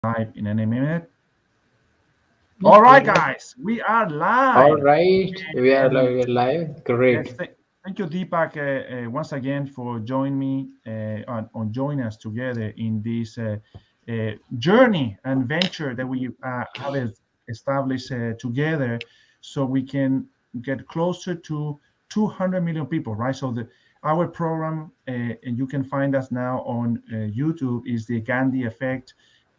Live in any minute. All right, guys, we are All live. right, And we're live. yes, Great. thank you, Deepak, once again for joining me on joining us together in this journey and venture that we have established together, so we can get closer to 200 million people, right? So our program, and you can find us now on YouTube, is the Gandhi Effect,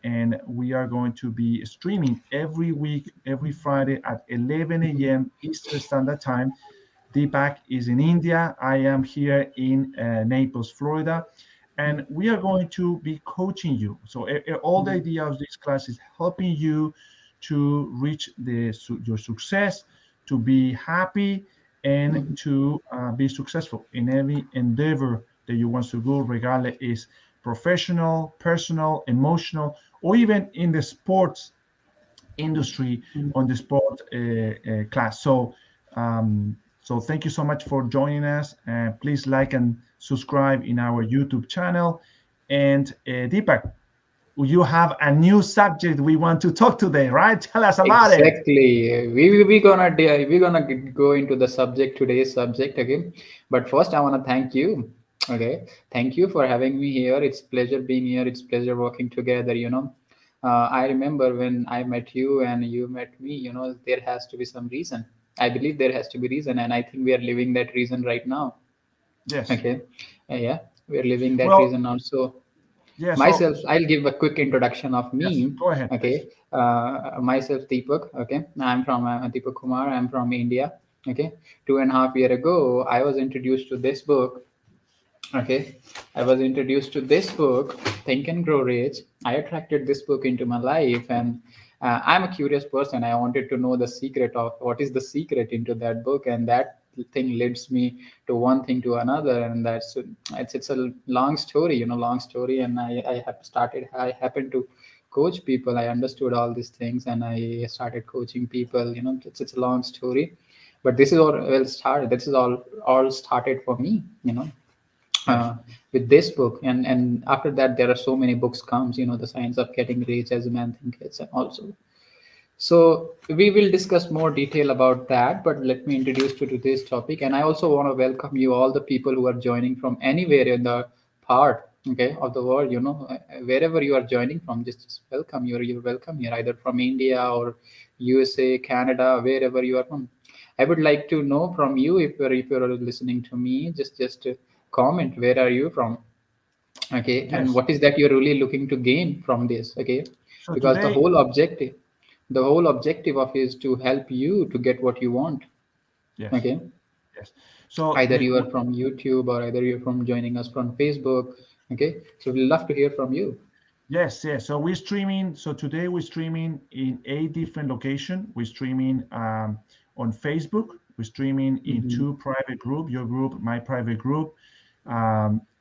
and we are going to be streaming every week, every Friday at 11 a.m. Eastern Standard Time. Deepak is in India. I am here in Naples, Florida, and we are going to be coaching you. So all the idea of this class is helping you to reach your success, to be happy, and to be successful in every endeavor that you want to go, regardless is professional, personal, emotional, or even in the sports industry on the sport class. So thank you so much for joining us. Please like and subscribe in our YouTube channel. And Deepak, you have a new subject we want to talk today, right? Tell us about it. Exactly. We gonna go into the subject today's subject. Okay, but first I wanna thank you. Okay, thank you for having me here. It's pleasure being here. It's pleasure working together. I remember when I met you and you met me. There has to be some reason. I believe there has to be reason, and I think we are living that reason right now. Yes. Okay, yeah, we are living that Well, reason also. yeah. So Myself, I'll give a quick introduction of yes, me. go ahead, please. Okay, myself Deepak. Okay, I'm from Deepak Kumar. I'm from India. Okay, 2.5 year ago, I was introduced to this book. Okay, I was introduced to this book, Think and Grow Rich. I attracted this book into my life, and I'm a curious person. I wanted to know the secret of what is the secret into that book, and that thing leads me to one thing to another, and it's a long story, long story. And I have started. I happened to coach people. I understood all these things, and I started coaching people. It's a long story, but this is all well started. This is all started for me. Yes. uh, with this book, and after that there are so many books comes, the science of getting rich as a man thinketh, and also. So we will discuss more detail about that, but let me introduce you to this topic. And I also want to welcome you, all the people who are joining from anywhere in the part, okay, of the world. Wherever you are joining from, just welcome. You're welcome here, either from India or USA, Canada, wherever you are from. I would like to know from you, if you're listening to me, just comment where are you from, okay, and Yes. what is that you're really looking to gain from this, okay, So because the today, whole objective of is to help you to get what you want, yes, okay. yes. So Either you are from YouTube or either you're from joining us from Facebook, okay, so we'd love to hear from you. yes, yes. So we're streaming. So today we're streaming in 8 different locations. We're streaming on Facebook. We're streaming in Hmm. two private group, your group, my private group.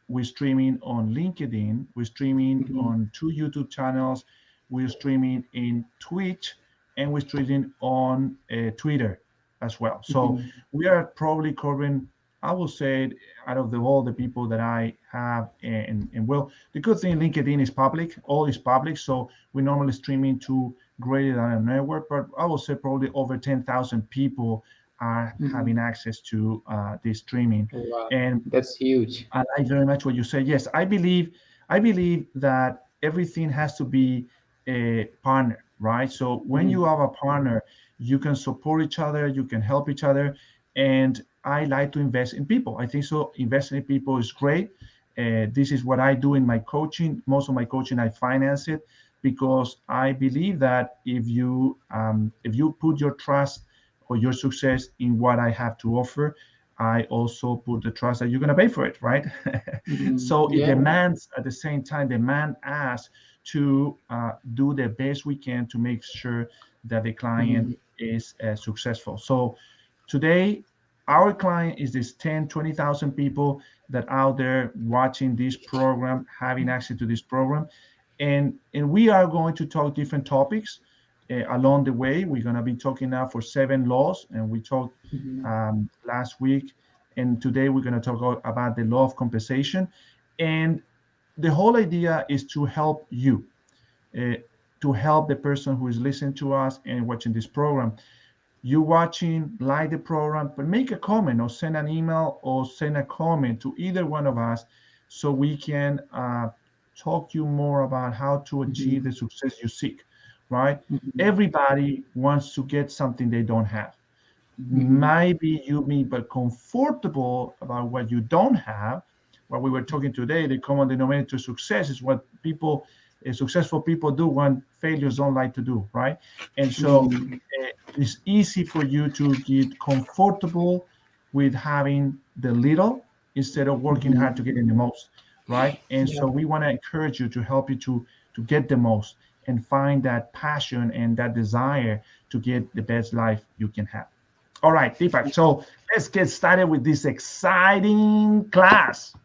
We're streaming on LinkedIn. We're streaming Hmm. on two YouTube channels. We're streaming in Twitch, and we're streaming on Twitter as well. So Hmm. we are probably covering, I will say, out of all the people that I have, and well, the good thing, LinkedIn is public, all is public. So we normally streaming to greater than a network, but I will say probably over 10,000 people are Hmm. having access to this streaming. Wow, And that's huge. I like very much what you say. Yes, I believe that everything has to be a partner, right? So when you Hmm. have a partner, you can support each other, you can help each other, and I like to invest in people. I think so. Investing in people is great. This is what I do in my coaching. Most of my coaching, I finance it because I believe that if you put your trust or your success in what I have to offer, I also put the trust that you're going to pay for it, right? Hmm. So it Yeah. demands, at the same time, demand us to do the best we can to make sure that the client Hmm. is successful. So today, our client is this 10, 20,000 people that out there watching this program, having access to this program. And we are going to talk different topics along the way. We're going to be talking now for 7 laws, and we talked Hmm. last week, and today we're going to talk about the law of compensation. And the whole idea is to help you. Uh, to help the person who is listening to us and watching this program. You watching, like the program, but make a comment or send an email or send a comment to either one of us so we can talk to you more about how to achieve the Mhm. success you seek, right? Mhm. Everybody wants to get something they don't have. Mhm. Maybe you may be comfortable about what you don't have. What we were talking today, the common denominator to success is what people, successful people do when failures don't like to do, right? And so Mhm. it's easy for you to get comfortable with having the little instead of working hard to Mhm. get in the most, right? And Yeah. so we want to encourage you to help you to get the most and find that passion and that desire to get the best life you can have. All right, Deepak. So let's get started with this exciting class.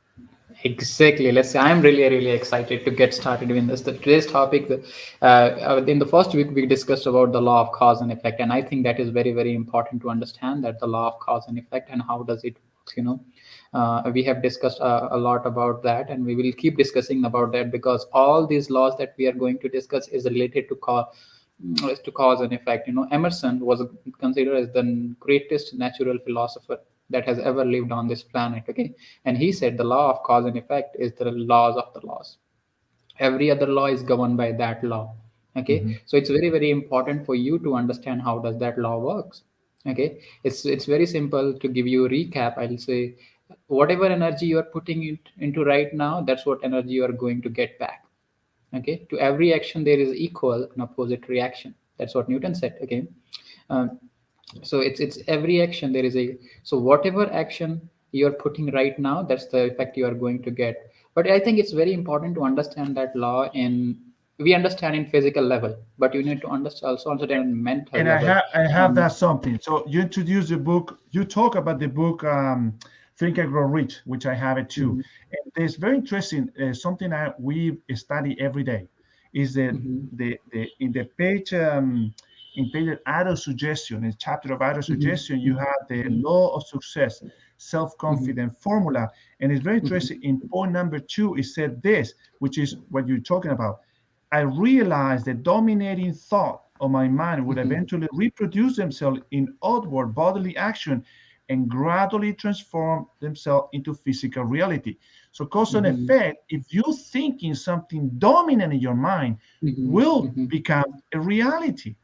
Exactly. Let's say I'm really, really excited to get started in this. Today's topic, in the first week, we discussed about the law of cause and effect, and I think that is very, very important to understand that the law of cause and effect and how does it work. We have discussed a lot about that, and we will keep discussing about that because all these laws that we are going to discuss is related to cause and effect. Emerson was considered as the greatest natural philosopher that has ever lived on this planet. Okay, and he said the law of cause and effect is the laws of the laws. Every other law is governed by that law. Okay, Mhm. so it's very, very important for you to understand how does that law works. Okay, it's very simple. To give you a recap, I'll say whatever energy you are putting it into right now, that's what energy you are going to get back. Okay, to every action there is equal and opposite reaction. That's what Newton said. Okay, um, so it's every action there is a, so whatever action you're putting right now, that's the effect you are going to get. But I think it's very important to understand that law in, we understand in physical level, but you need to understand also understand in mental And level. I have um, that something. So you introduce the book. You talk about the book Think and Grow Rich, which I have it too. mhm, And it's very interesting. Something that we study every day is that mhm, the in the page in page of auto suggestion, in chapter of auto mhm, suggestion, you mhm, have the mhm, law of success, mhm, self-confident formula, and it's very mhm, interesting. In point number two, it said this, which is what you're talking about. I realized the dominating thought of my mind would mhm, eventually reproduce themselves in outward bodily action and gradually transform themselves into physical reality. So, cause and mhm, effect, if you thinking something dominant in your mind, mhm, will mhm. become a reality.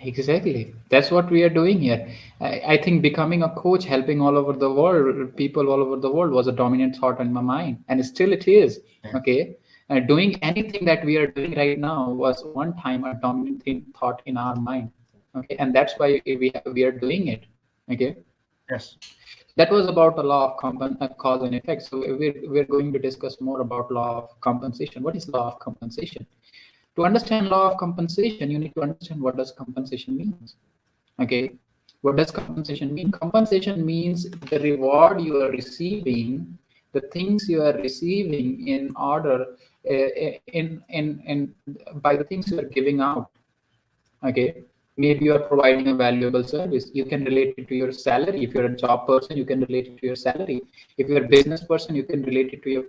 Exactly. That's what we are doing here. I think becoming a coach, helping all over the world, people all over the world was a dominant thought in my mind. And still it is. Yeah. Okay. Doing anything that we are doing right now was one time a dominant thought in our mind. Okay. And that's why we are doing it. Okay. Yes. That was about the law of cause and effect. So we're going to discuss more about law of compensation. What is law of compensation? To understand law of compensation, you need to understand what does compensation means. Okay, what does compensation mean? Compensation means the reward you are receiving, the things you are receiving in order, in by the things you are giving out. Okay, maybe you are providing a valuable service. You can relate it to your salary. If you're a job person, you can relate it to your salary. If you're a business person, you can relate it to your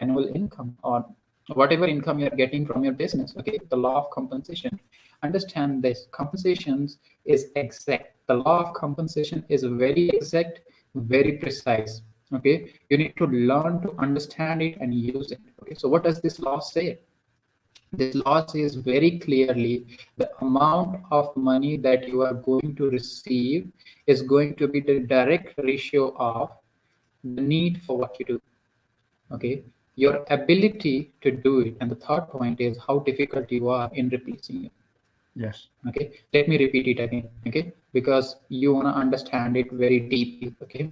annual income or whatever income you're getting from your business. Okay, the law of compensation, understand this. Compensations is exact. The law of compensation is very exact, very precise. Okay, you need to learn to understand it and use it. Okay, so what does this law say? This law says very clearly the amount of money that you are going to receive is going to be the direct ratio of the need for what you do. Okay, your ability to do it. And the third point is how difficult you are in replacing it. Yes. Okay, let me repeat it again. Okay, because you want to understand it very deeply. Okay,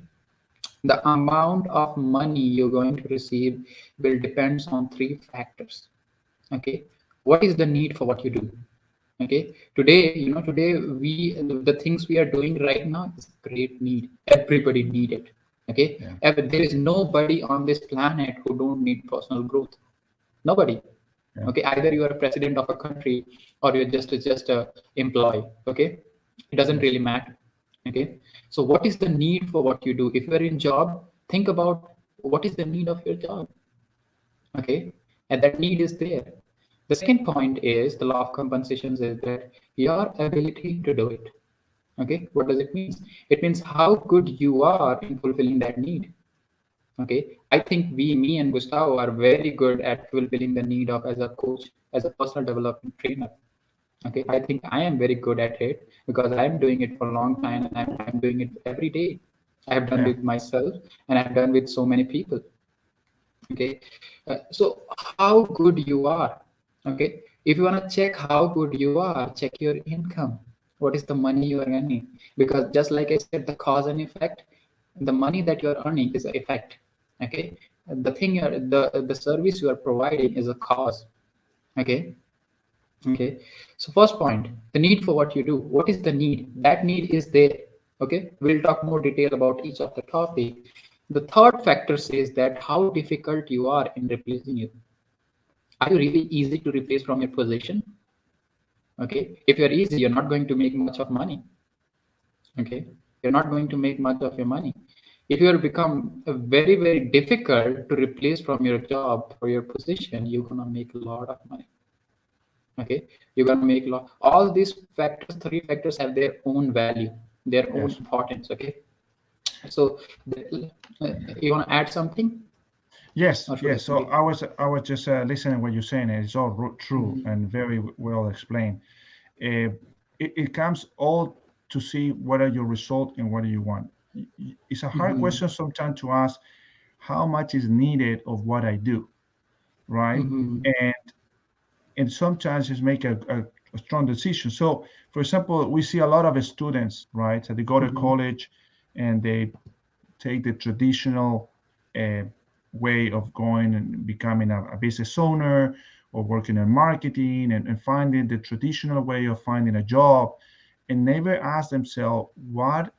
the amount of money you're going to receive will depends on three factors. Okay, what is the need for what you do? Okay, today we, the things we are doing right now is a great need. Everybody need it. Okay, Yeah. there is nobody on this planet who don't need personal growth. Nobody. Yeah. Okay, either you are a president of a country or you're just a employee. Okay, it doesn't Yes. really matter. Okay, so what is the need for what you do? If you are in job, think about what is the need of your job. Okay, and that need is there. The second point is the law of compensations is that your ability to do it. Okay, what does it mean? It means how good you are in fulfilling that need. Okay, I think me and Gustavo are very good at fulfilling the need of as a coach, as a personal development trainer. Okay, I think I am very good at it because I'm doing it for a long time and I'm doing it every day. I have done Yeah. with myself and I've done with so many people. Okay, so how good you are. Okay, if you want to check how good you are, check your income. What is the money you are earning? Because just like I said, the cause and effect, the money that you are earning is the effect. Okay, the thing you're the service you are providing is a cause. Okay. Okay, so first point, the need for what you do. What is the need? That need is there. Okay, we'll talk more detail about each of the topic. The third factor says that how difficult you are in replacing you. Are you really easy to replace from your position? Okay, if you're easy, you're not going to make much of money. Okay, you're not going to make much of your money. If you become very difficult to replace from your job or your position, you're gonna make a lot of money. Okay, you're gonna make all these factors, three factors have their own value, their own Yes. importance. Okay, so you want to add something Yes. or should I Yes. So continue? I was just listening what you're saying, and it's all true Mhm. and very well explained. Uh, it comes all to see what are your result and what do you want. It's a hard Mhm. question sometimes to ask how much is needed of what I do, right? Mhm. And sometimes it's make a strong decision. So, for example, we see a lot of students, right? So they go to Mhm. college and they take the traditional uh, way of going and becoming a business owner or working in marketing and finding the traditional way of finding a job and never ask themselves what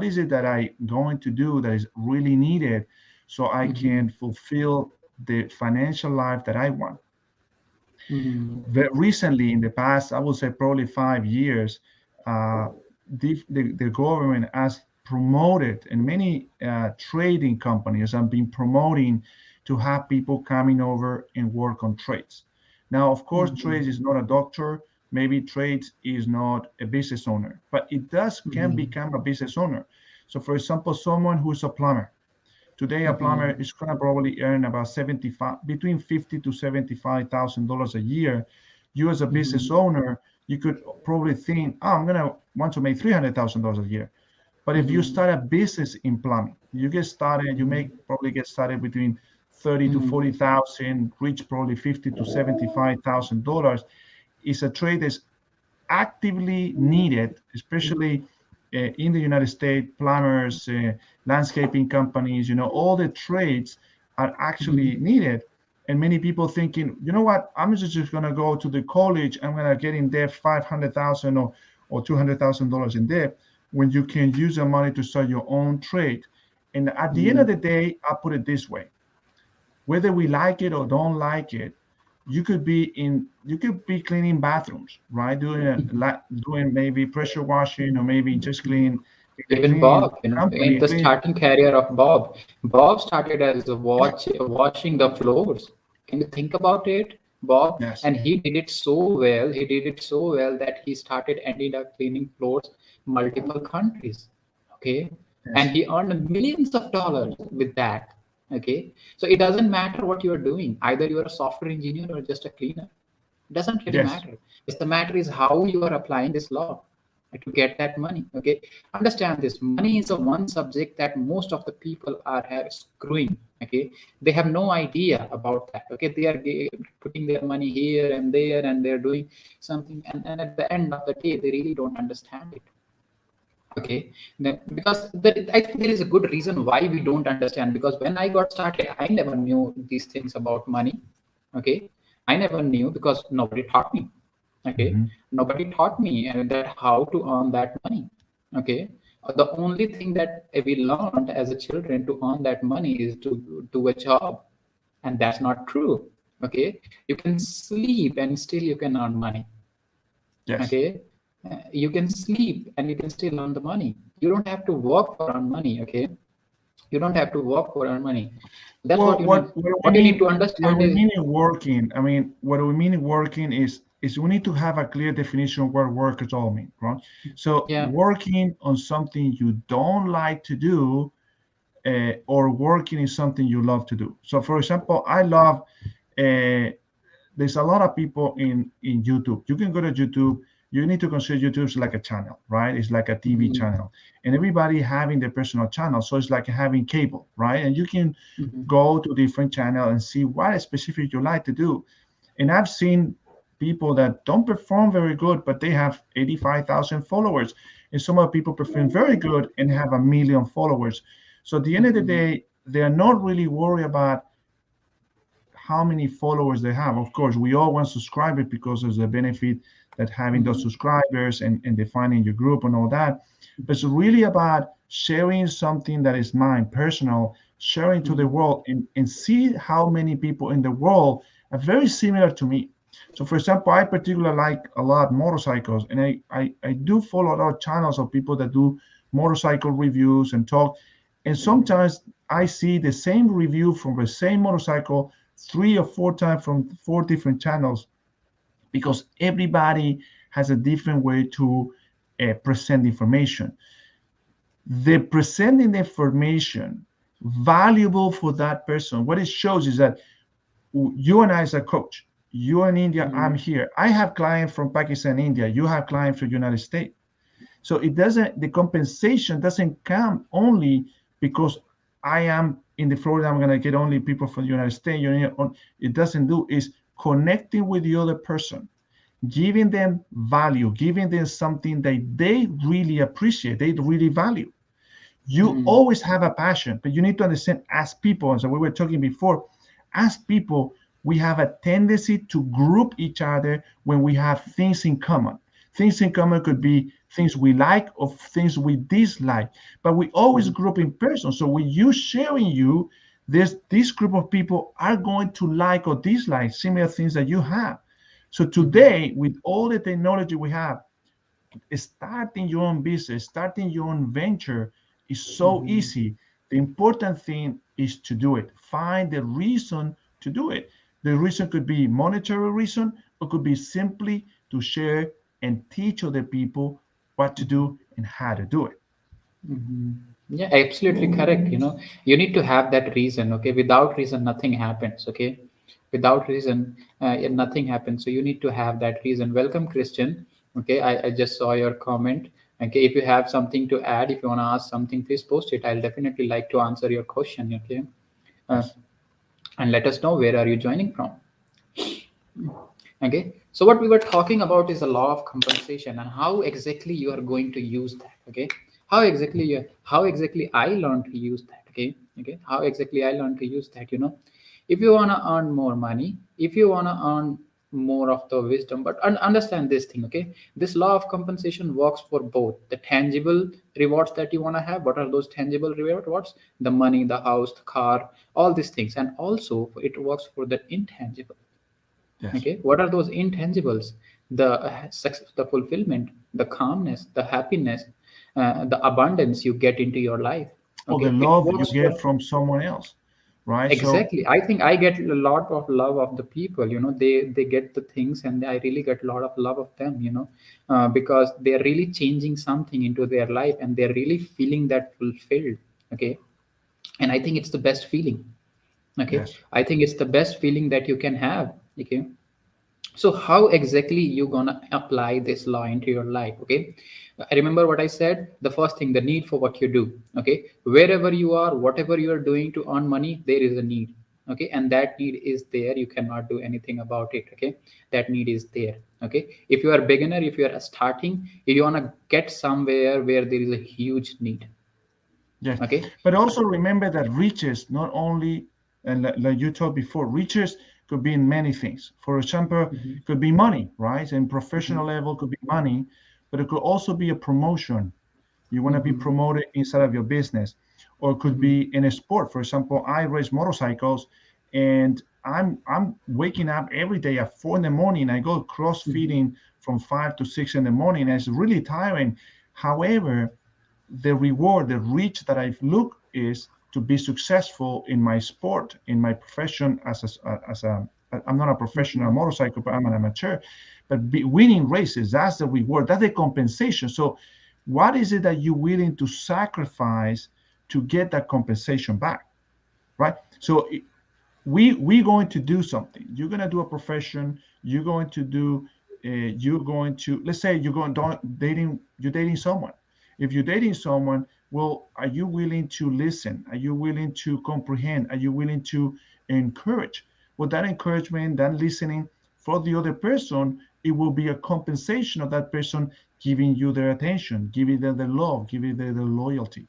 is it that I going to do that is really needed so I Mhm. can fulfill the financial life that I want. Mhm. Recently, in the past, I would say probably 5 years, uh, the government has promoted, and many trading companies have been promoting to have people coming over and work on trades. Now, of course, trades Mhm. is not a doctor, maybe trades is not a business owner, but it does can Mhm. become a business owner. So, for example, someone who's a plumber. Today, a plumber Mhm. is going to probably earn about 75, between 50 to $75,000 a year. You as a business Mhm. owner, you could probably think, oh, I'm going to want to make $300,000 a year. But if you Mhm. start a business in plumbing, you get started, you Mhm. make probably get started between 30 to Mhm. 40,000, reach probably 50 to $75,000. It's a trade that's actively needed, especially in the United States, plumbers, landscaping companies, all the trades are actually Mhm. needed. And many people thinking, you know what, I'm just going to go to the college, I'm going to get in debt 500,000 or $200,000 in debt when you can use the money to start your own trade. And at the end of the Mhm. day, I put it this way, whether we like it or don't like it, you could be cleaning bathrooms, right? Doing maybe pressure washing or maybe just Mhm. cleaning in a Even cleaning Bob, in company. the Clean, starting career of Bob started as washing the floors. Can you think about it, Bob? yes, And he did it so well. He did it so well that he started ended up cleaning floors multiple countries. Okay, and yes, he earned millions of dollars with that. Okay, so it doesn't matter what you are doing. Either you are a software engineer or just a cleaner. Doesn't really yes, matter. It's the matter is how you are applying this law to get that money. Okay, understand this. Money is a one subject that most of the people are screwing. Okay, they have no idea about that. Okay, they are putting their money here and there, and they're doing something, and at the end of the day, they really don't understand it. Okay, because I think there is a good reason why we don't understand. Because when I got started, I never knew these things about money. Okay, I never knew because nobody taught me. Okay, hmm nobody taught me that how to earn that money. Okay, the only thing that we learned as a children to earn that money is to do a job, and that's not true. Okay, you can sleep and still you can earn money. yes, Okay, you can sleep and you can still earn the money. You don't have to work for earn money. Okay, You don't have to work for earn money. That's Well, what you need. what we What you need mean to what understand we is, mean in working, I mean, what we mean in working is we need to have a clear definition of what workers all mean, right? So yeah. working on something you don't like to do, or working is something you love to do. So, for example, I love. Uh, there's a lot of people in YouTube. You can go to YouTube. You need to consider YouTube is like a channel, right? It's like a TV Mhm. channel, and everybody having their personal channel. So it's like having cable, right? And you can Mhm. go to different channel and see what specific you like to do. And I've seen people that don't perform very good, but they have 85,000 followers, and some of the people perform very good and have a million followers. So at the end of the Mhm. day, they are not really worried about how many followers they have. Of course, we all want subscribers because there's a benefit that having those Mhm. subscribers and defining your group and all that. But it's really about sharing something that is mine, personal, sharing to the Mhm. world and see how many people in the world are very similar to me. So for example, I particularly like a lot motorcycles, and I do follow a lot of channels of people that do motorcycle reviews and talk. And sometimes I see the same review from the same motorcycle 3 or 4 times from 4 different channels because everybody has a different way to present information. The presenting information valuable for that person. What it shows is that you and I as a coach, you in India, I'm Mhm. here. I have clients from Pakistan, India. You have clients from the United States. So it doesn't, the compensation doesn't come only because I am in the Florida, I'm going to get only people from the United States. It doesn't do is connecting with the other person, giving them value, giving them something that they really appreciate, they really value. You Mhm. always have a passion, but you need to understand as people, and so we were talking before, as people, we have a tendency to group each other when we have things in common. Things in common could be things we like or things we dislike, but we always Mhm. group in person. So when you sharing you, this group of people are going to like or dislike similar things that you have. So Mhm. today, with all the technology we have, starting your own business, starting your own venture is so Mhm. easy. The important thing is to do it. Find the reason to do it. The reason could be monetary reason, or could be simply to share and teach other people what to Mhm. do and how to do it. Mhm. Yeah, absolutely correct. You need to have that reason. Okay, without reason, nothing happens. Okay, without reason, yeah, nothing happens. So you need to have that reason. Welcome, Christian. Okay, I just saw your comment. Okay, if you have something to add, if you want to ask something, please post it. I'll definitely like to answer your question. Okay, uh, Yes. and let us know where are you joining from. Okay, so what we were talking about is the law of compensation and how exactly you are going to use that. Okay, how exactly I learned to use that. Okay, how exactly I learned to use that. If you want to earn more money, if you want to earn more of the wisdom, but understand this thing. Okay, this law of compensation works for both the tangible rewards that you want to have. What are those tangible rewards? The money, the house, the car, all these things. And also it works for the intangible. Yes. Okay, what are those intangibles? The success, the fulfillment, the calmness, the happiness, the abundance you get into your life. Or the Okay, it love you works for get from someone else, right? So exactly. I think I get a lot of love of the people. They get the things, and I really get a lot of love of them. Because they're really changing something into their life, and they're really feeling that fulfilled. Okay, and I think it's the best feeling. Okay, yes. I think it's the best feeling that you can have. Okay, so how exactly you gonna apply this law into your life? Okay, I remember what I said. The first thing, the need for what you do. Okay, wherever you are, whatever you are doing to earn money, there is a need. Okay, and that need is there. You cannot do anything about it. Okay, that need is there. Okay, if you are a beginner, if you are starting, if you want to get somewhere where there is a huge need. Yes, Okay. but also remember that riches not only, and like you told before, riches could be in many things. For example, Mhm. could be money, right? And professional Mhm. level could be money, but it could also be a promotion. You want to be Mhm. promoted inside of your business, or it could Mhm. be in a sport. For example, I race motorcycles, and I'm waking up every day at 4 in the morning. I go Mhm. crossfitting from 5 to 6 in the morning, and it's really tiring. However, the reward, the reach that I've looked is to be successful in my sport, in my profession as a I'm not a professional Mhm. motorcycle, but I'm an amateur. But winning races, that's the reward, that's the compensation. So, what is it that you're willing to sacrifice to get that compensation back, right? So, we're going to do something. You're going to do a profession. You're going to do. You're going to, let's say you're going dating. You're dating someone. If you're dating someone, well, are you willing to listen? Are you willing to comprehend? Are you willing to encourage? Well, that encouragement, that listening for the other person, it will be a compensation of that person giving you their attention, giving them the love, giving them the loyalty.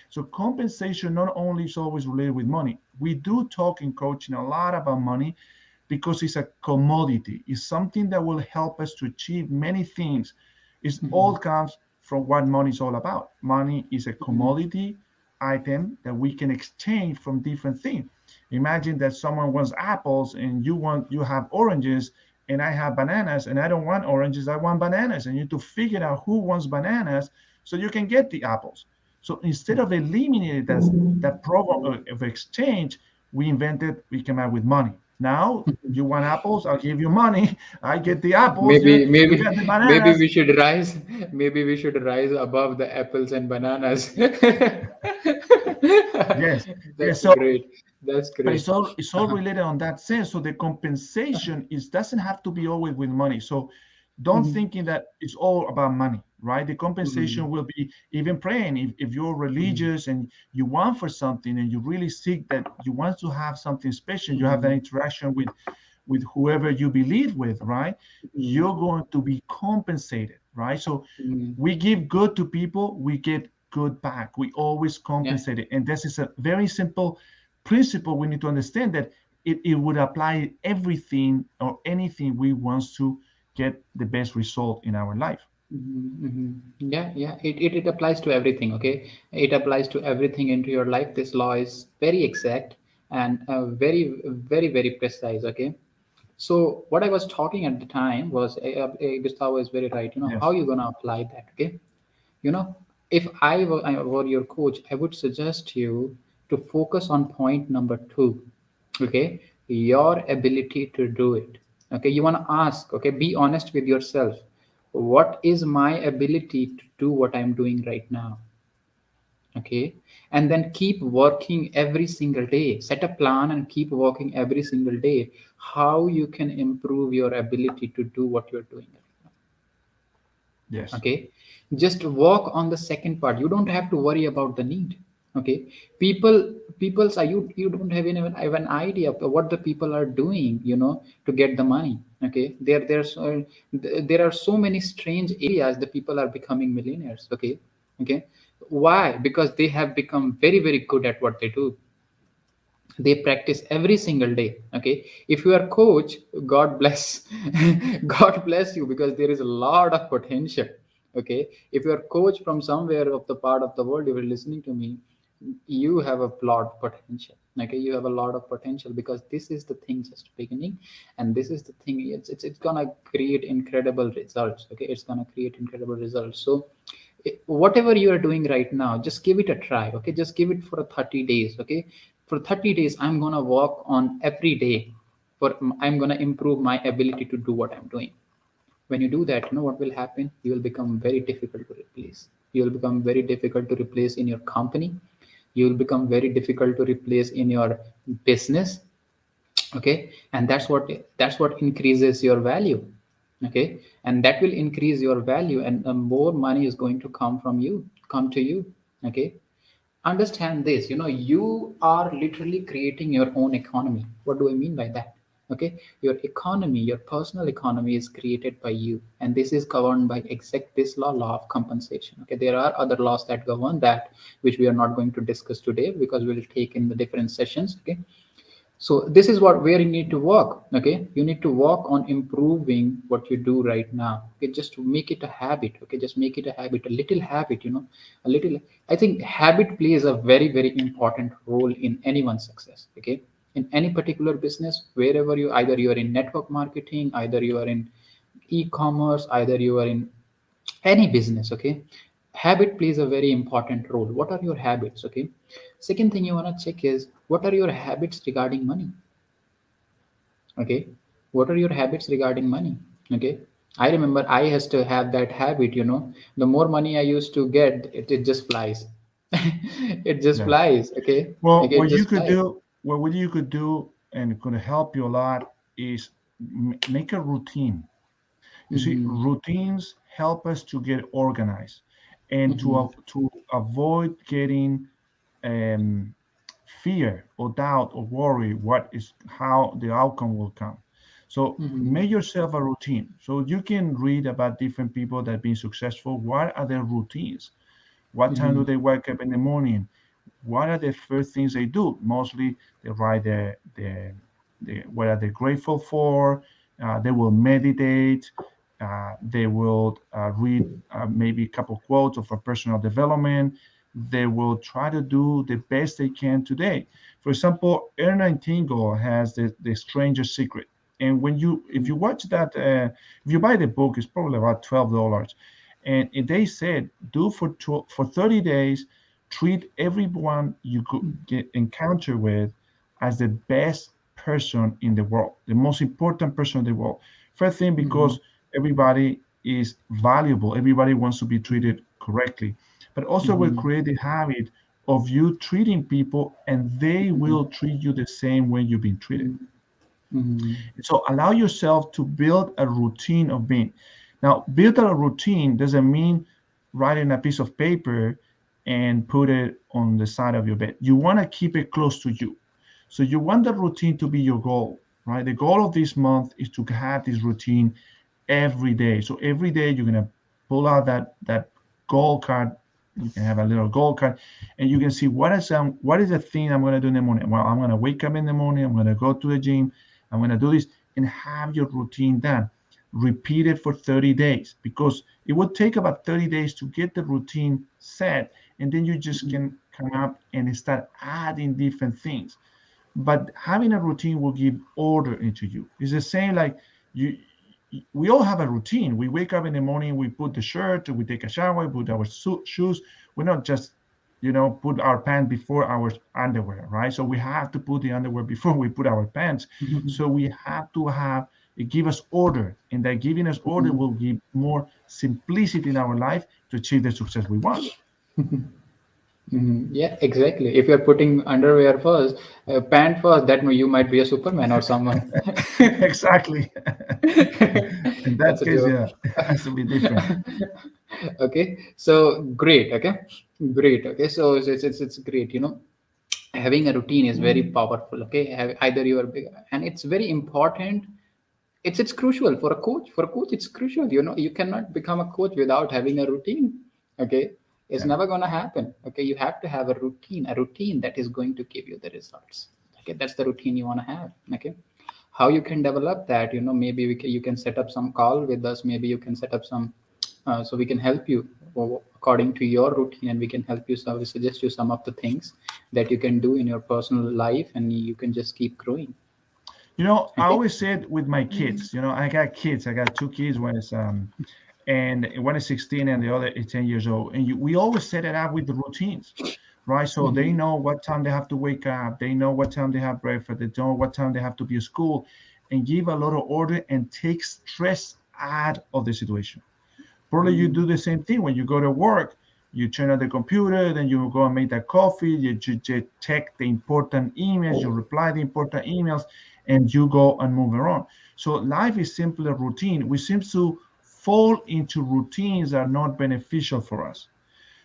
So compensation not only is always related with money. We do talk in coaching a lot about money because it's a commodity. It's something that will help us to achieve many things. It all Mhm. comes from what money is all about. Money is a Mhm. commodity item that we can exchange from different things. Imagine that someone wants apples and you have oranges and I have bananas and I don't want oranges, I want bananas. And you need to figure out who wants bananas so you can get the apples. So instead of eliminating that problem of exchange, we came out with money. Now you want apples, I'll give you money. I get the apples, Maybe, you maybe, get the maybe bananas. we should rise. Maybe we should rise above the apples and bananas. Yes, yes. That's So great. That's but great. it's all Uh-huh. related on that sense. So the compensation is doesn't have to be always with money. So don't Mhm. thinking that it's all about money, right? The Mhm. compensation will be even praying. If you're Mhm. religious and you want for something and you really seek that you want to have something special, you have that Mhm. interaction with whoever you believe with, right? Mhm. You're going to be compensated, right? So Mhm. we give good to people, we get good back. We always Yeah. compensate it. And this is a very simple principle we need to understand that it would apply everything or anything we want to get the best result in our life. Mm-hmm, mm-hmm. Yeah, yeah. It applies to everything, okay? It applies to everything into your life. This law is very exact and very, very, very precise, okay? So what I was talking at the time was, Gustavo is very right. You know, how Yes. you gonna apply that, okay? You know, if I were your coach, I would suggest you to focus on point number two, okay? Your ability to do it. Okay, you want to ask, okay, be honest with yourself. What is my ability to do what I'm doing right now? Okay, and then keep working every single day. Set a plan and keep working every single day. How you can improve your ability to do what you're doing right now. Yes. Okay, just work on the second part. You don't have to worry about the need. Okay, people's are you don't have even idea of what the people are doing, you know, to get the money. Okay, there are so many strange areas the people are becoming millionaires. Okay, okay, why? Because they have become very, very good at what they do. They practice every single day. Okay, if you are coach, god bless. God bless you, because there is a lot of potential. Okay, if you are coach from somewhere of the part of the world you are listening to me, you have a lot of potential. Okay, you have a lot of potential, because this is the thing just beginning, and this is the thing, it's gonna create incredible results. Okay, it's gonna create incredible results. So whatever you are doing right now, just give it a try. Okay, just give it for 30 days. Okay, for 30 days I'm going to work on every day. I'm going to improve my ability to do what I'm doing. When you do that, you know what will happen? You will become very difficult to replace. You will become very difficult to replace in your company. You will become very difficult to replace in your business. Okay, and that's what increases your value. Okay, and that will increase your value, and more money is going to come to you. Okay, understand this. You know, you are literally creating your own economy. What do I mean by that? Okay, your economy, your personal economy is created by you, and this is governed by exact this law of compensation. Okay, there are other laws that govern that, which we are not going to discuss today because we'll take in the different sessions. Okay, so this is what where you need to work. Okay, you need to work on improving what you do right now. Okay, just to make it a habit. Okay, just make it a habit, a little habit, you know, a little. I think habit plays a very, very important role in anyone's success. Okay, in any particular business, wherever you, either you are in network marketing, either you are in e-commerce, either you are in any business. Okay, habit plays a very important role. What are your habits? Okay. Second thing you want to check is what are your habits regarding money? Okay. What are your habits regarding money? Okay. I remember I used to have that habit, the more money I used to get, it just flies. It just Yeah. flies. Okay. Well, Okay, it just flies. what you could do, and it could help you a lot, is make a routine. You see, Mm-hmm. routines help us to get organized and Mm-hmm. to avoid getting um, fear or doubt or worry what is how the outcome will come. So Mm-hmm. make yourself a routine. So you can read about different people that have been successful. What are their routines? What time Mm-hmm. do they wake up in the morning? What are the first things they do? Mostly they write what are they grateful for. They will meditate. They will read maybe a couple quotes of a personal development. They will try to do the best they can today. For example, Erna Tingle has the Stranger's Secret. And if you watch that, if you buy the book, it's probably about $12. And they said, do for 30 days, treat everyone you could get encounter with as the best person in the world, the most important person in the world. First thing, Mm-hmm. because everybody is valuable, everybody wants to be treated correctly, but also will Mm-hmm. create the habit of you treating people and they will treat you the same way you've been treated. Mm-hmm. Mm-hmm. So allow yourself to build a routine of being. Now, build a routine doesn't mean writing a piece of paper and put it on the side of your bed. You want to keep it close to you. So you want the routine to be your goal, right? The goal of this month is to have this routine every day. So every day you're gonna pull out that goal card. You can have a little goal card, and you can see what is the thing I'm gonna do in the morning. Well, I'm gonna wake up in the morning. I'm gonna go to the gym. I'm gonna do this and have your routine done. Repeat it for 30 days because it would take about 30 days to get the routine set, and then you just can come up and start adding different things. But having a routine will give order into you. It's the same like you we all have a routine. We wake up in the morning, we put the shirt, we take a shower, we put our shoes. We're not just put our pants before our underwear, right? So we have to put the underwear before we put our pants. So we have to have it give us order, and that giving us order will give more simplicity in our life to achieve the success we want. Yeah, exactly. If you're putting underwear first, pant first, that you might be a Superman or someone. Exactly. In That's that a case, joke. yeah, it has to be different. Okay, so great. Okay, great. Okay, so it's great. Having a routine is very powerful. Okay, either you are big, and it's very important. It's crucial for a coach. For a coach, it's crucial. You cannot become a coach without having a routine. Okay, it's Yeah. never gonna happen. Okay, you have to have a routine that is going to give you the results. Okay, that's the routine you want to have. Okay, how you can develop that? Maybe you can set up some call with us. Maybe you can set up some, so we can help you according to your routine, and we can help you. So we suggest you some of the things that you can do in your personal life, and you can just keep growing. I Okay. always said with my kids, I got kids. I got two kids. One is 16 and the other is 10 years old. And we always set it up with the routines, right? So they Mhm. know what time they have to wake up. They know what time they have breakfast. They know what time they have to be at school, and give a lot of order and take stress out of the situation. Probably you do the same thing when you go to work. You turn on the computer, then you go and make that coffee. You check the important emails, you reply the important emails, and you go and move around. So life is simply a routine. We seem to fall into routines that are not beneficial for us.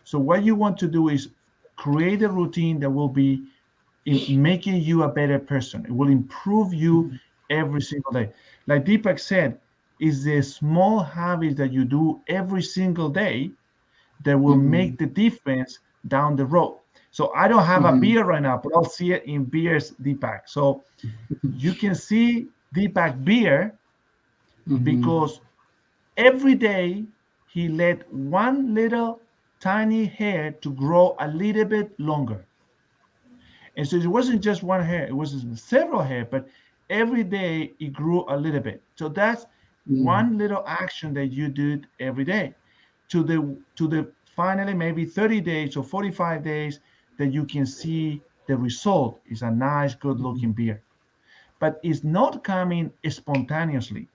So what you want to do is create a routine that will be in making you a better person. It will improve you every single day. Like Deepak said, is the small habits that you do every single day that will Mhm. make the difference down the road. So I don't have a Mhm. beer right now, but I'll see it in beers, Deepak. So you can see Deepak beer Mhm. because every day he let one little tiny hair to grow a little bit longer. And so it wasn't just one hair, it was several hair, but every day it grew a little bit. So that's Mhm. one little action that you did every day. To the finally maybe 30 days or 45 days that you can see the result is a nice, good Mhm. looking beard. But it's not coming spontaneously.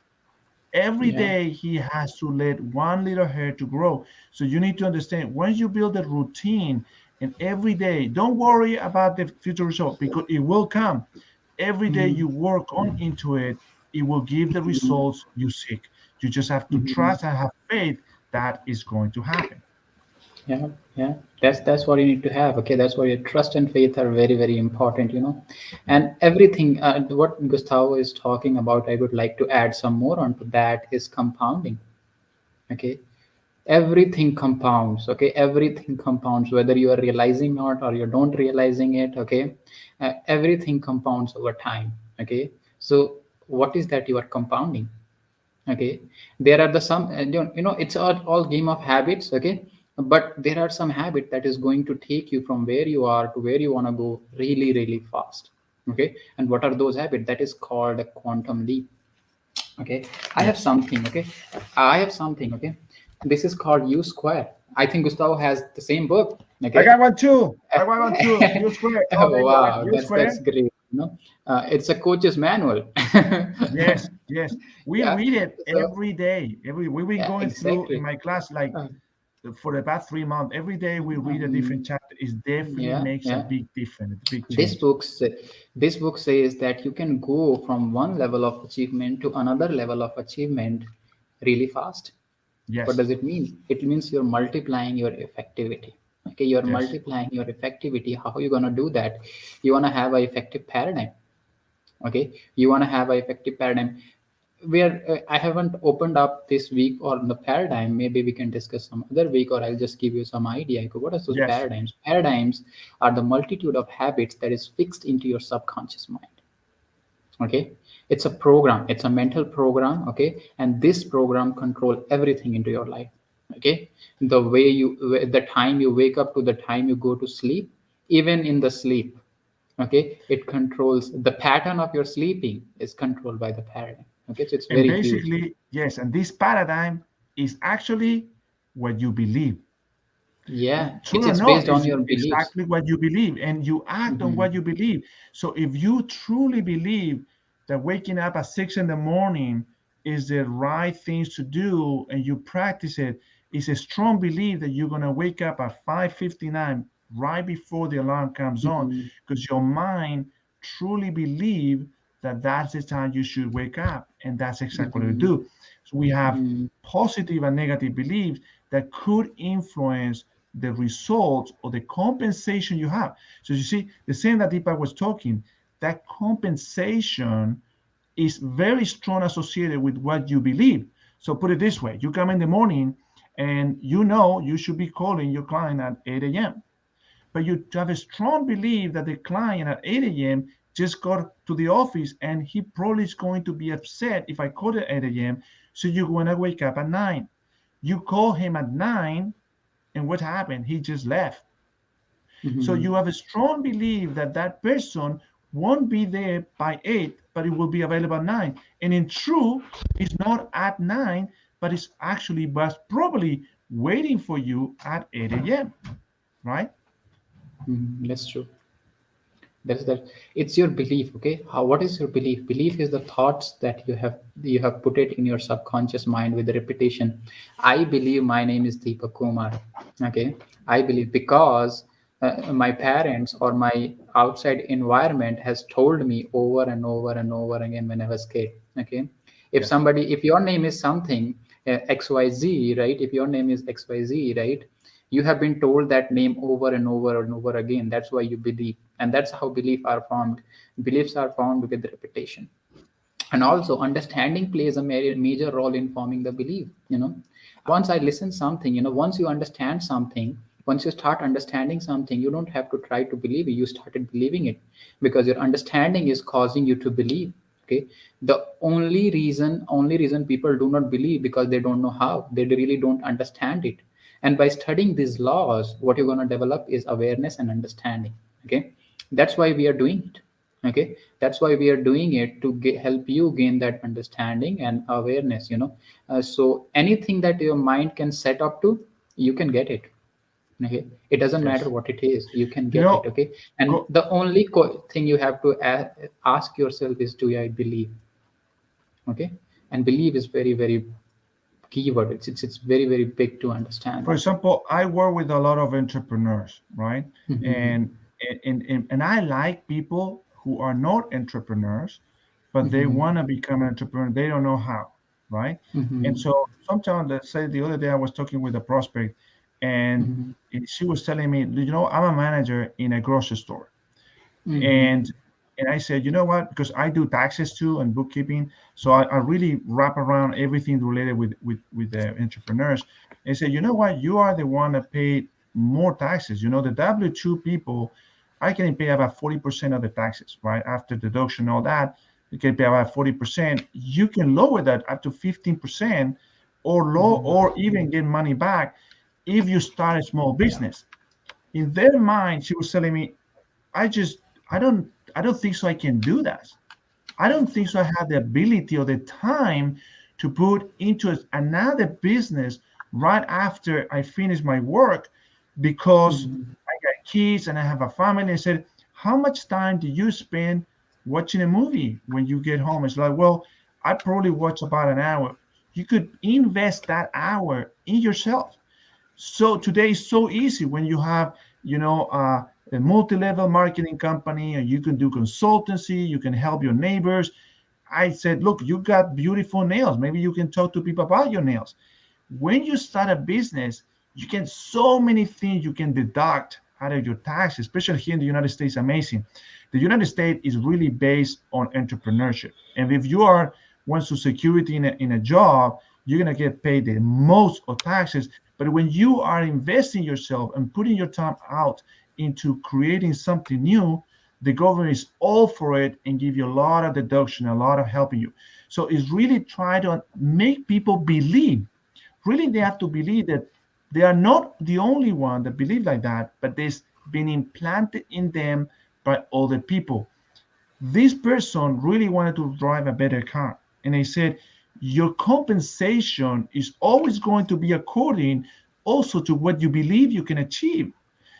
Every Yeah. day he has to let one little hair to grow. So you need to understand once you build a routine and every day, don't worry about the future result because it will come. Every day Mhm. you work on into it, it will give the Mhm. results you seek. You just have to Mhm. trust and have faith that is going to happen. Yeah, yeah. That's what you need to have. Okay, that's why your trust and faith are very, very important. And everything. What Gustavo is talking about, I would like to add some more onto that is compounding. Okay, everything compounds. Okay, everything compounds, whether you are realizing not or you don't realizing it. Okay, everything compounds over time. Okay, so what is that you are compounding? Okay, there are the some it's all game of habits. Okay, but there are some habit that is going to take you from where you are to where you want to go really, really fast. Okay, and what are those habits? That is called a quantum leap. Okay, I have Yes. something. Okay, I have something. Okay, this is called U square. I think Gustavo has the same book. I Okay. got one too. I got one too. You square. Oh, Oh, there you are. wow, You that's square. great. It's a coach's manual. Yes, yes. We Yeah. read it So every day. Every we've been yeah, going through in exactly. my class like Uh, for the past 3 months. Every day we read a different um, chapter. It definitely yeah, makes a yeah. big difference, a big This change. book sa- this book says that you can go from one level of achievement to another level of achievement really fast. What Yes, does it mean? It means you're multiplying your effectivity. Okay, you're yes, multiplying your effectivity. How are you gonna do that? You wanna have an effective paradigm. Okay, you wanna have an effective paradigm where I haven't opened up this week on the paradigm. Maybe we can discuss some other week, or I'll just give you some idea. Okay, what are those yes. paradigms? Paradigms are the multitude of habits that is fixed into your subconscious mind. Okay, it's a program. It's a mental program. Okay, and this program control everything into your life. Okay, the time you wake up to the time you go to sleep, even in the sleep. Okay, it controls the pattern of your sleeping is controlled by the paradigm. Okay, so it's And very huge. basically, yes, and this paradigm is actually what you believe. Yeah, True or it's not, based on is your beliefs. exactly what you believe, and you act on Hmm. what you believe. So if you truly believe that waking up at 6 in the morning is the right things to do, and you practice it, it's a strong belief that you're gonna wake up at 5:59 right before the alarm comes on, Hmm. because your mind truly believe that that's the time you should wake up, and that's exactly what you Hmm. do. So we have Hmm. positive and negative beliefs that could influence the results or the compensation you have. So you see, the same that Deepak was talking, that compensation is very strong associated with what you believe. So put it this way: you come in the morning and you know you should be calling your client at 8 a.m. But you have a strong belief that the client at 8 a.m. just got to the office and he probably is going to be upset if I call at 8 a.m. So you're going to wake up at 9. You call him at 9, and what happened? He just left. So Hmm. you have a strong belief that that person won't be there by 8, but it will be available at 9. And in true, it's not at 9, but it's actually but probably waiting for you at 8 a.m. Right? Hmm. That's true. That's that. It's your belief. Okay, what is your belief? Belief is the thoughts that you have put it in your subconscious mind with the repetition. I believe my name is Deepak Kumar. Okay, I believe because my parents or my outside environment has told me over and over and over again when I was kid. Okay, Yes. if your name is something XYZ, right? If your name is XYZ, right? You have been told that name over and over and over again. That's why you believe, and that's how beliefs are formed with repetition. And also understanding plays a major role in forming the belief. Once I listen something, once you understand something, once you start understanding something, you don't have to try to believe it, you started believing it, because your understanding is causing you to believe. Okay, the only reason people do not believe because they don't know how, they really don't understand it. And by studying these laws, what you're going to develop is awareness and understanding. Okay, that's why we are doing it. Okay, that's why we are doing it to help you gain that understanding and awareness. So anything that your mind can set up to, you can get it. Okay, it doesn't matter Yes. what it is, you can You get it. know, Okay, and go. the only thing you have to ask yourself is, do I believe? Okay, and believe is very very keyword. It's very very big to understand For that. example, I work with a lot of entrepreneurs, right? Mm-hmm. And and I like people who are not entrepreneurs, but they Mm-hmm. want to become an entrepreneur. They don't know how, right? And Mm-hmm. so sometimes, let's say the other day I was talking with a prospect, and Mm-hmm. she was telling me, you know, I'm a manager in a grocery store, Mm-hmm. and I said, you know what? Because I do taxes too and bookkeeping, so I really wrap around everything related with the entrepreneurs. And say, you know what? You are the one that paid more taxes. You know, the W-2 people, I can pay about 40% of the taxes, right? After deduction, all that, you can pay about 40%. You can lower that up to 15%, or low, Mm-hmm. or even get money back if you start a small business. In their mind, she was telling me, I just I don't I don't think so I can do that. I don't think so I have the ability or the time to put into another business right after I finish my work because Mm-hmm. I got kids and I have a family. I said, how much time do you spend watching a movie when you get home? It's like, well, I probably watch about an hour. You could invest that hour in yourself. So today is so easy when you have, you know, a multi-level marketing company, and you can do consultancy, you can help your neighbors. I said, look, you got beautiful nails. Maybe you can talk to people about your nails. When you start a business, you can so many things you can deduct out of your taxes, especially here in the United States. Amazing. The United States is really based on entrepreneurship. And if you are want to security in a job, you're gonna get paid the most of taxes. But when you are investing yourself and putting your time out into creating something new, the government is all for it and give you a lot of deduction, a lot of helping you. So it's really try to make people believe. Really, they have to believe that they are not the only one that believe like that, but there's been implanted in them by other people. This person really wanted to drive a better car, and I said, your compensation is always going to be according also to what you believe you can achieve.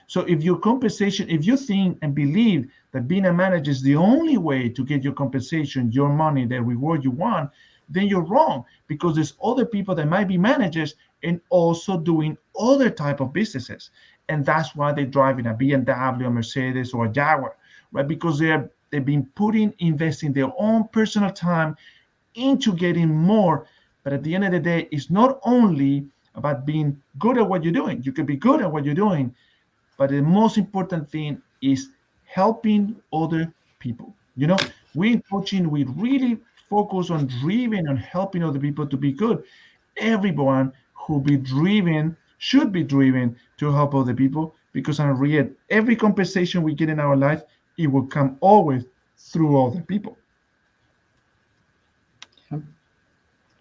So if your compensation, if you think and believe that being a manager is the only way to get your compensation, your money, the reward you want, then you're wrong, because there's other people that might be managers and also doing other type of businesses. And that's why they're driving a BMW, a Mercedes, or a Jaguar, right? Because they've been investing their own personal time into getting more. But at the end of the day, it's not only about being good at what you're doing. You can be good at what you're doing, but the most important thing is helping other people. You know, we in coaching, we really focus on driven on helping other people to be good. Everyone who be driven should be driven to help other people, because in real every compensation we get in our life, it will come always through other people.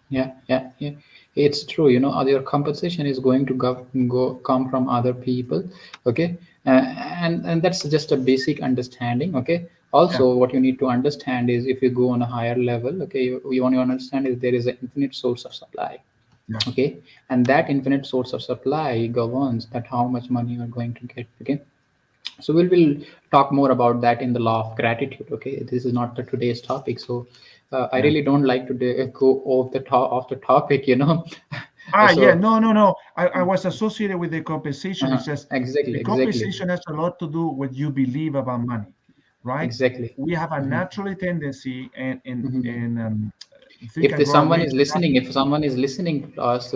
Yeah, yeah, yeah. It's true. Your compensation is going to come from other people. Okay, and that's just a basic understanding. Okay. Yeah, Also, what you need to understand is, if you go on a higher level, okay, you want to understand is there is an infinite source of supply. yeah, Okay, and that infinite source of supply governs that how much money you are going to get. Okay, so we'll talk more about that in the law of gratitude. Okay, this is not the today's topic, so I yeah. really don't like to go off the topic. Yeah, So no, no, no. I was associated with the compensation. It's just exactly, the exactly, compensation has a lot to do with you believe about money, right? exactly. We have a Mhm, natural tendency, mhm. and think If and grow someone rich. is listening, to us,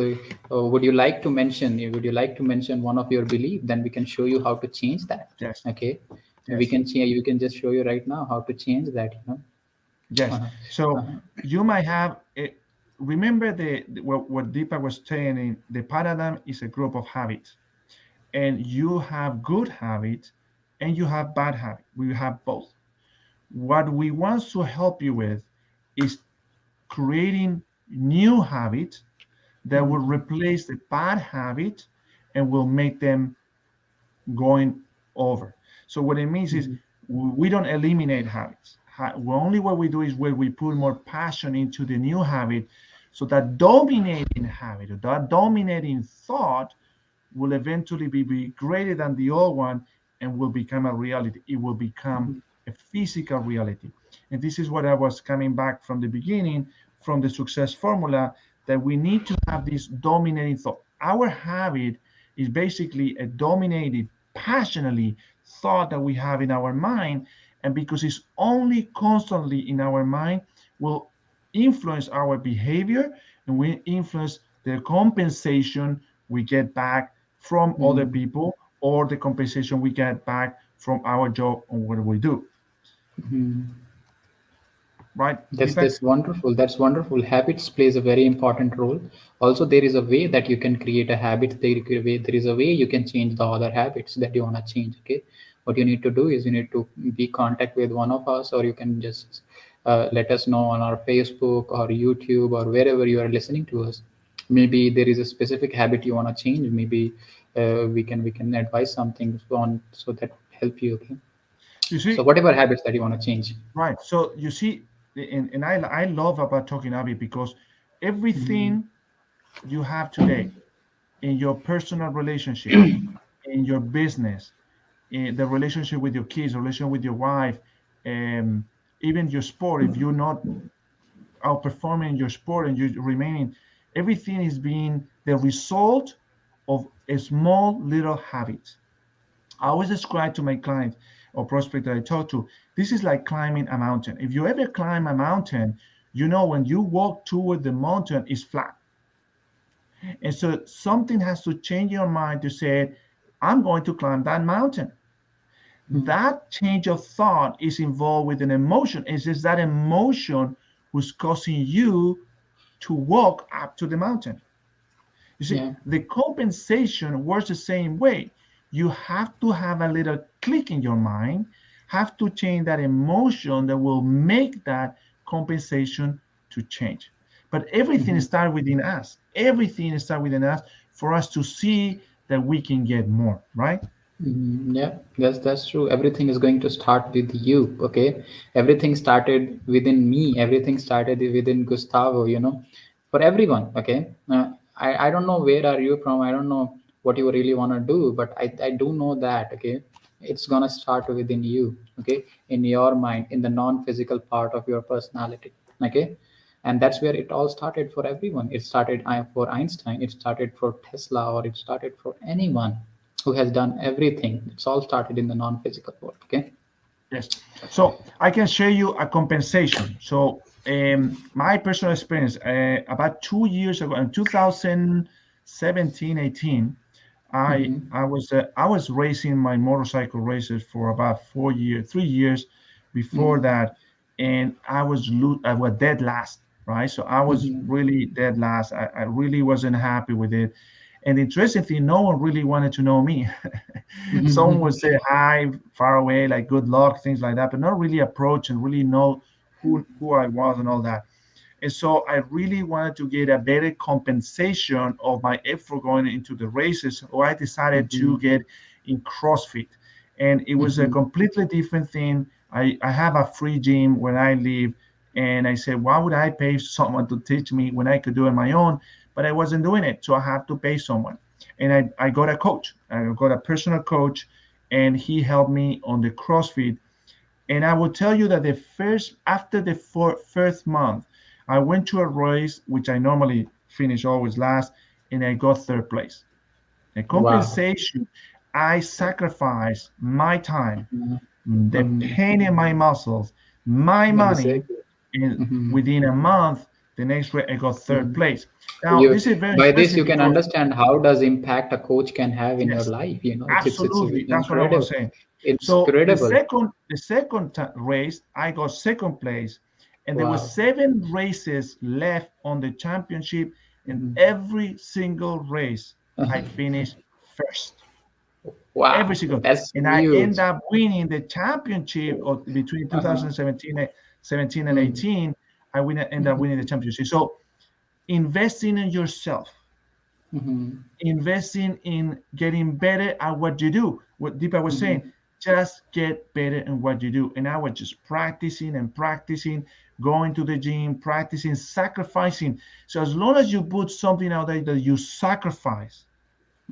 would you like to mention? Would you like to mention one of your belief? Then we can show you how to change that. Yes, Okay, we yes, can change. We can just show you right now how to change that. yes. Uh-huh. So Uh-huh. you might have remember what Deepak was saying. The paradigm is a group of habits, and you have good habits and you have bad habits. We have both. What we want to help you with is creating new habits that will Mhm, replace the bad habit and will make them going over. So what it means is mhm, we don't eliminate habits. Only what we do is where we put more passion into the new habit, so that dominating habit or that dominating thought will eventually be greater than the old one and will become a reality. It will become Mhm. a physical reality. And this is what I was coming back from the beginning, from the success formula, that we need to have this dominating thought. Our habit is basically a dominated, passionately thought that we have in our mind. And because it's only constantly in our mind, will influence our behavior and will influence the compensation we get back from other Mhm. people or the compensation we get back from our job or what we do. Mhm. Right, That's Deepak? that's wonderful. That's wonderful. Habits plays a very important role. Also, there is a way that you can create a habit. There is a way you can change the other habits that you want to change. Okay, what you need to do is you need to be contact with one of us, or you can just let us know on our Facebook or YouTube or wherever you are listening to us. Maybe there is a specific habit you want to change. Maybe we can advise something on so that help you. Okay, You so see, whatever habits that you want to change. right. So you see, and I love about talking Abby because Mhm. everything you have today in your personal relationship, in your business, in the relationship with your kids, relation with your wife, um, even your sport, if you're not outperforming your sport and you remaining, everything is being the result of a small little habits. I always describe to my clients or prospect that I talk to, this is like climbing a mountain. If you ever climb a mountain, you know when you walk toward the mountain, it's flat. And so something has to change your mind to say, I'm going to climb that mountain. That change of thought is involved with an emotion. It's just that emotion who's causing you to walk up to the mountain. You see, Yeah. the compensation works the same way. You have to have a little click in your mind, have to change that emotion that will make that compensation to change. But everything Mhm. starts within us. Everything starts within us for us to see that we can get more, right? Yeah, that's true. Everything is going to start with you. Okay, everything started within me. Everything started within Gustavo. For everyone. Okay, I don't know where are you from. I don't know what you really want to do, but I do know that. Okay, it's gonna start within you. Okay, in your mind, in the non-physical part of your personality. Okay, and that's where it all started for everyone. It started for Einstein. It started for Tesla, or it started for anyone who has done everything. It's all started in the non-physical world. Okay. Yes. So I can share you a compensation. So my personal experience, about 2 years ago, in 2017, 18, Mm-hmm. I was racing my motorcycle races for about 4 years, 3 years before Mm-hmm. that, and I was dead last, right? So I was Mm-hmm. really dead last. I really wasn't happy with it. And the interesting thing, no one really wanted to know me. Someone Mm-hmm. would say hi far away, like good luck, things like that, but not really approach and really know who I was and all that. And so I really wanted to get a better compensation of my effort going into the races. So I decided to get in CrossFit. And it was a Mm-hmm. completely different thing. I have a free gym where I live. And I said, why would I pay someone to teach me when I could do it on my own? But I wasn't doing it. So I have to pay someone. And I got a coach. I got a personal coach, and he helped me on the CrossFit. And I will tell you that after the first month, I went to a race, which I normally finish always last, and I got third place. The Wow. compensation, I sacrificed my time, Mm-hmm. the pain in my muscles, my That is so money, good. and Mm-hmm. within a month, the next race, I got third Mm-hmm. place. Now, You this is very by this interesting you can because, understand how does impact a coach can have in your yes, life. It's absolutely. That's what I incredible. was saying. So Incredible. the second race, I got second place, and there were Wow. 7 races left on the championship, and Mhm. every single race I finished first. Every Wow, single, that's and I end huge. up winning the championship between Uh-huh. 2017 and Mm. 18. End up winning the championship. So investing in yourself, Mhm. investing in getting better at what you do. What Deepa was saying, Mhm. just get better in what you do. And I was just practicing and practicing, going to the gym, practicing, sacrificing. So as long as you put something out there that you sacrifice,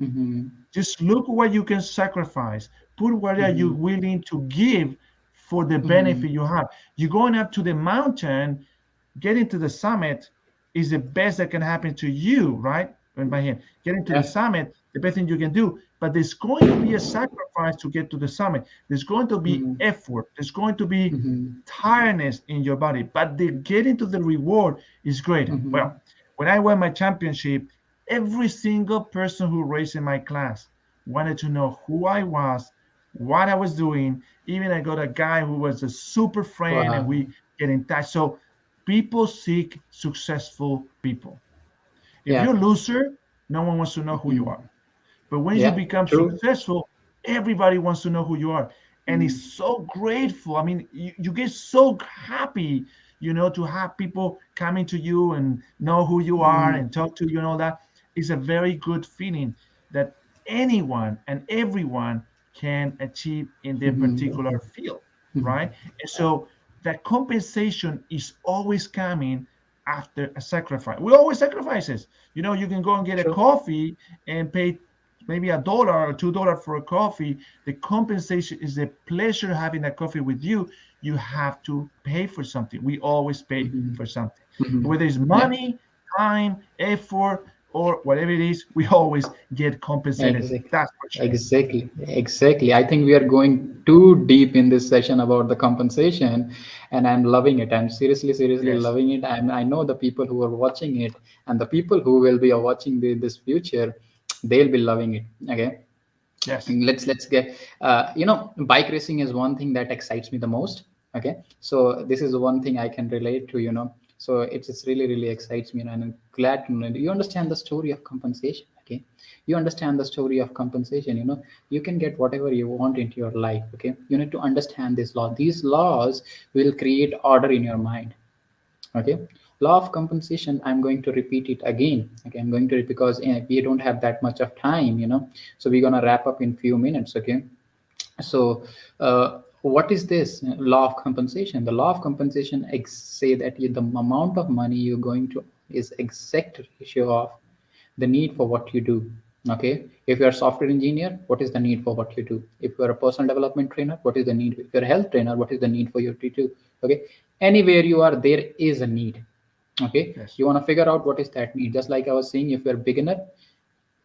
Mm-hmm. Just look what you can sacrifice. Put what are you Mm-hmm. willing to give for the Mm-hmm. benefit you have. You're going up to the mountain, getting to the summit is the best that can happen to you, right? In my hand, getting to the Yeah. summit, the best thing you can do. But there's going to be a sacrifice to get to the summit. There's going to be Mm-hmm. effort. There's going to be Mm-hmm. tiredness in your body. But the getting to the reward is great. Mm-hmm. Well, when I won my championship, every single person who raced in my class wanted to know who I was, what I was doing. Even I got a guy who was a super friend, and Wow. we get in touch. So people seek successful people. If Yeah. you're a loser, no one wants to know who you Mm-hmm. are. But once you Yeah. become True. successful, everybody wants to know who you are. And it's Mm-hmm. so grateful. I mean, you get so happy, to have people coming to you and know who you are Mm-hmm. and talk to you and all that. It's a very good feeling that anyone and everyone can achieve in their Mm-hmm. particular field, right? Mm-hmm. And so that compensation is always coming after a sacrifice. We always sacrifices. You can go and get a True. coffee and pay maybe $1 or $2 for a coffee. The compensation is the pleasure having that coffee with you. You have to pay for something. We always pay Mm-hmm. for something, Mm-hmm. whether it's Yeah. money, time, effort, or whatever it is. We always get compensated. Exactly. That's for sure. Exactly. Exactly. I think we are going too deep in this session about the compensation, and I'm loving it. I'm seriously Yes, loving it. I know the people who are watching it and the people who will be watching this future, they'll be loving it. Okay. yes, Let's get bike racing is one thing that excites me the most. Okay, so this is one thing I can relate to, so it's really excites me, and I'm glad to know you understand the story of compensation. Okay, you understand the story of compensation. You can get whatever you want into your life. Okay, you need to understand this law. These laws will create order in your mind. Okay, law of compensation, I'm going to repeat it again. Okay, I'm going to because we don't have that much of time, so we're going to wrap up in few minutes. Okay, so what is this law of compensation? The law of compensation say that the amount of money you're going to is exact ratio of the need for what you do. Okay, if you're a software engineer, what is the need for what you do? If you're a personal development trainer, what is the need? If you're a health trainer, what is the need for you to do? Okay, anywhere you are, there is a need. Okay, yes. you want to figure out what is that need. Just like I was saying, if you're a beginner,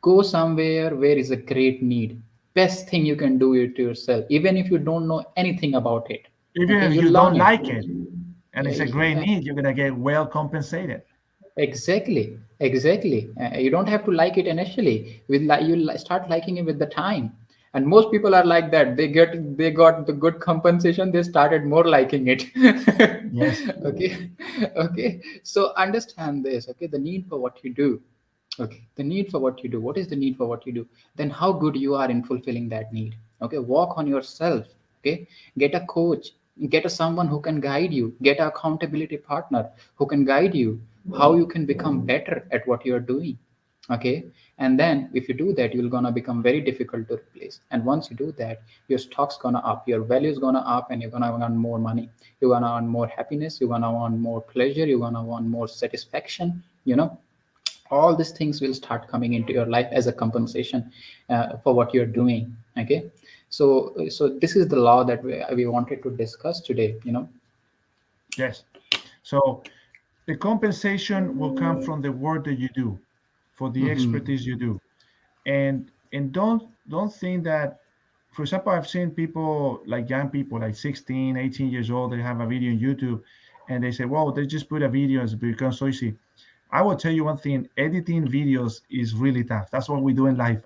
go somewhere where is a great need. Best thing you can do it to yourself, even if you don't know anything about it. Even Okay, if you you don't learn it. like it and it's a great Yeah, need, you're gonna get well compensated. exactly. You don't have to like it initially. Start liking it with the time. And most people are like that. They got the good compensation. They started more liking it. Yes, Okay, okay. So understand this. Okay, the need for what you do. Okay, the need for what you do. What is the need for what you do? Then how good you are in fulfilling that need. Okay, work on yourself. Okay, get a coach, get a someone who can guide you, get an accountability partner who can guide you how you can become better at what you're doing. Okay, and then if you do that, you're gonna become very difficult to replace. And once you do that, your stock's gonna up, your value is gonna up, and you're gonna earn more money. You're gonna earn more happiness. You're gonna want more pleasure. You're gonna want more satisfaction. All these things will start coming into your life as a compensation for what you're doing. Okay, so this is the law that we wanted to discuss today. yes. So the compensation will come from the work that you do, for the Mm-hmm. expertise you do. And don't think that, for example, I've seen people, like young people like 16, 18 years old, they have a video on YouTube and they say, well, they just put a video, it's become so easy. I will tell you one thing: editing videos is really tough. That's what we do in life.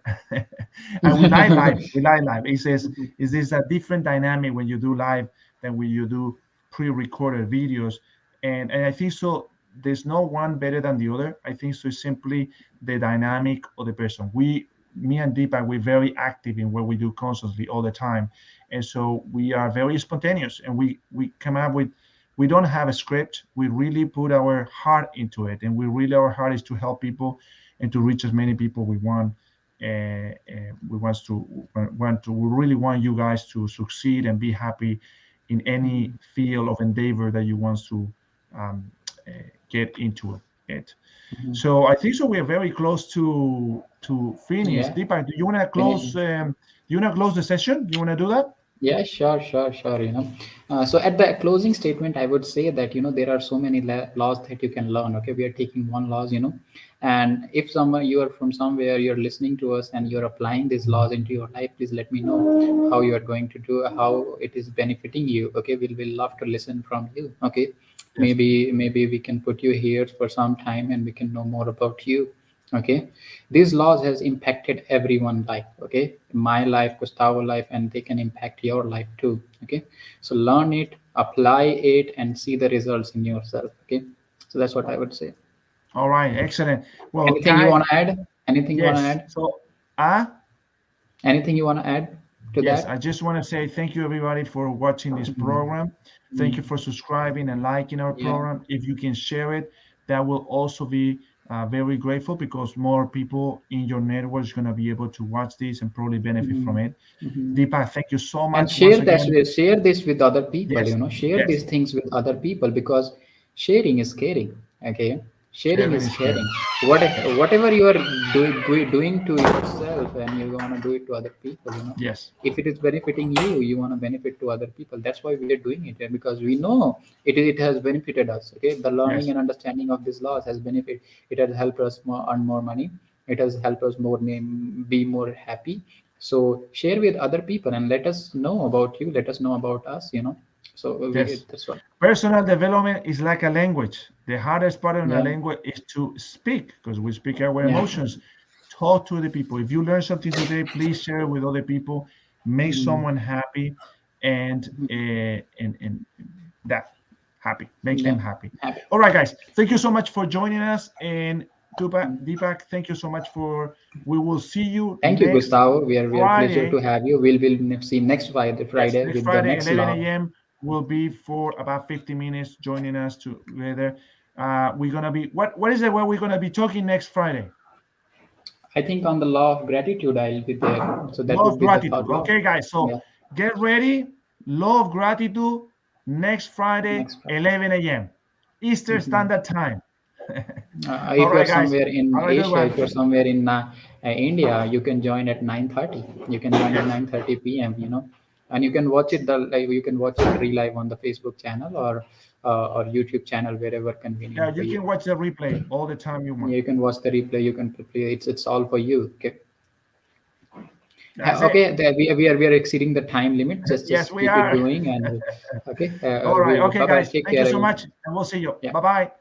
And we like live. We like live. It says, is this a different dynamic when you do live than when you do pre-recorded videos? And I think so. There's no one better than the other. I think so. It's simply the dynamic of the person. Me and Deepak, we're very active in what we do constantly all the time, and so we are very spontaneous, and we come up with. We don't have a script. We really put our heart into it, and our heart is to help people and to reach as many people we want. We want to. We really want you guys to succeed and be happy in any field of endeavor that you want to um, uh, get into. it. Mhm. So I think so. We're very close to finish. Yeah. Deepak, do you want to close? Finish. You want to close the session? You want to do that? Yeah, sure, sure, sure. So at the closing statement, I would say that there are so many laws that you can learn. Okay, we are taking one laws, and if someone you are from somewhere, you're listening to us and you're applying these laws into your life, please let me know how you are going to do, how it is benefiting you. Okay, we'll love to listen from you. Okay, Yes. maybe we can put you here for some time and we can know more about you. Okay, these laws has impacted everyone's life. Okay, my life, Gustavo life, and they can impact your life too. Okay, so learn it, apply it, and see the results in yourself. Okay, so that's what I would say. All right. Excellent. Well, Anything you guys, want to add? Anything you want to yes. add? So, uh, Anything you want to add to yes, I that? just want to say thank you everybody for watching this Mhm. program. Thank you Mhm. for subscribing and liking our Yeah. program. If you can share it, that will also be very grateful because more people in your network is going to be able to watch this and probably benefit from Mhm. it. Mhm. Deepak, thank you so And much once again. share this with other people. Yes, Share yes, these things with other people, because sharing is caring. Okay, sharing sharing is is caring. caring. Whatever you are doing to yourself, and you want to do it to other people. Yes, If it is benefiting you, you want to benefit to other people. That's why we are doing it, because we know it has benefited us. Okay, the learning yes, and understanding of these laws has benefit. It has helped us earn more money. It has helped us be more happy. So share with other people and let us know about you. Let us know about us. So yes. that's what. Personal development is like a language. The hardest part of a Yeah. language is to speak because we speak our Yeah. emotions. Talk to the people. If you learn something today, please share it with other people. Make Mhm. someone happy, and Mhm. and that happy makes them Yeah. happy. Happy. All right, guys. Thank you so much for joining us. And Mhm. Deepak, thank you so much for. We will see you Thank you, next Gustavo. We are pleasure to Friday. have you. We'll see next Friday, Yes, Friday next with the Friday, next 11 law. a.m. will be for about 50 minutes joining us together. We're gonna be what is it? What we're gonna be talking next Friday? I think on the law of gratitude I'll be there. So that Law would of be the gratitude. third law. Okay, guys. So Yeah. get ready. Law of gratitude next Friday, Next Friday. 11 a.m. Eastern Mhm. Standard Time. All If you're right, guys. somewhere in Have a good Asia, one. if you're somewhere in India, you can join at 9:30. You can join at Yes. 9:30 p.m. And you can watch it you can watch it relive on the Facebook channel or YouTube channel, wherever Yeah, convenient for you you. can watch the replay all the time you want. You can watch the replay. You can play. It's all for you. Okay. That's it. Okay. We are exceeding the time limit. Just Yes, just we keep it are. going and okay. All right. Okay, Bye bye. guys. Take Thank you care, so everyone. much, and we'll see you. Yeah. Bye bye.